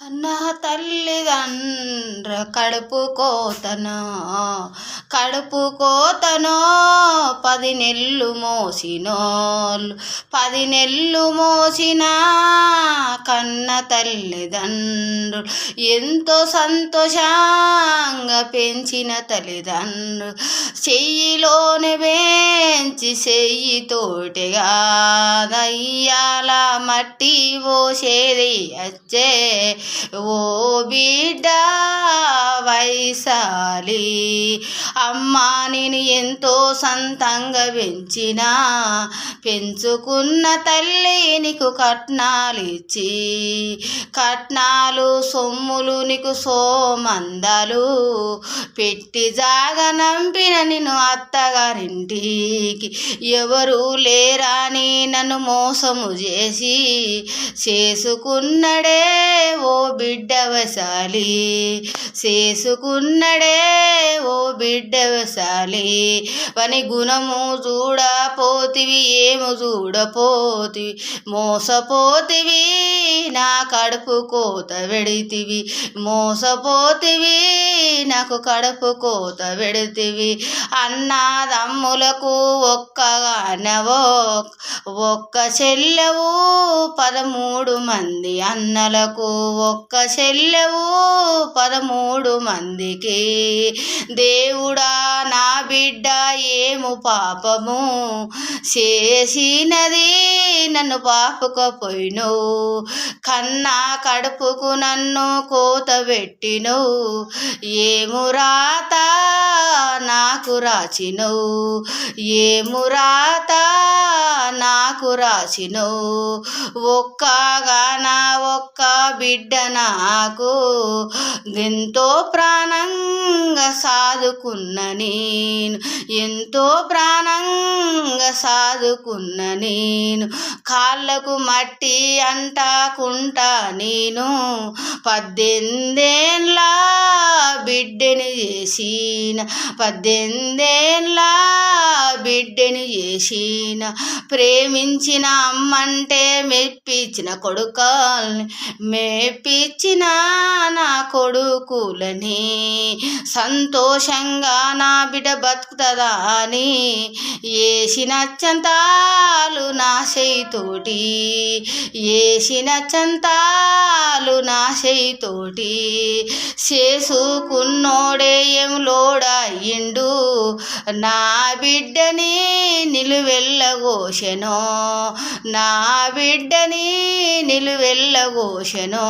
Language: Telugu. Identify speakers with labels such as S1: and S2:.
S1: కన్నా తల్లిదండ్ర కడుపు కోతనో 10 నెల్లు మోసినోళ్ళు 10 నెల్లు మోసిన కన్న తల్లిదండ్రులు ఎంతో సంతోషంగా పెంచిన తల్లిదండ్రులు చెయ్యిలోనే పెంచి చెయ్యితోటిగా దయ్యాల మట్టి పోసేది అచ్చే ఓ బిడ్డ వైశాలి అమ్మా నేను ఎంతో సంతంగా పెంచుకున్న తల్లి నీకు కట్నాలు సొమ్ములు నీకు సోమందాలు పెట్టి జాగనంపిన నిన్ను అత్తగారింటికి ఎవరు లేరాని నన్ను మోసము చేసి చేసుకున్నడే ఓ బిడ్డ వైశాలి చేసుకున్నడే ఓ బిడ్డ వైశాలి వని గుణము చూడపోతివి ఏము చూడపోతివి మోసపోతివి నా కడుపు కోత వెడితివి మోసపోతివి నాకు కడుపు కోత వెడితివి అన్నదమ్ములకు ఒక్కగానవో ఒక్క చెల్లెవు 13 మంది అన్నలకు ఒక్క చెల్లెవు 13 మందికి దేవుడా నా బిడ్డ ఏము పాపము చేసినది నన్ను పాపుకపోయినవు కన్నా కడుపుకు నన్ను కోత పెట్టినవు ఏము రాత నాకు రాచినవు ఏము రాత నాకు రాచినవు ఒక్క బిడ్డ నాకు ఎంతో ప్రాణంగా సాదుకున్న నేను ఎంతో ప్రాణంగా సాదుకున్న నేను కాళ్ళకు మట్టి అంటాకుంటా నేను 18 ఏళ్ళ బిడ్డని చేసిన 18 ఏళ్ళ బిడ్డని చేసిన ప్రేమించిన అమ్మంటే మెప్పించిన కొడుకుల్ని మెప్పించిన నా కొడుకులని సంతోషంగా నా బిడ్డ బతుకుతుందా అని వేసిన చంతాలు నా చేయితోటి వేసిన చంతాలు నా చేయితోటి చేసుకున్నోడే ఏం లోడయ్యిండు నా బిడ్డని నిలువెల్లగోసెనో నా బిడ్డని నిలువెల్లగోసెనో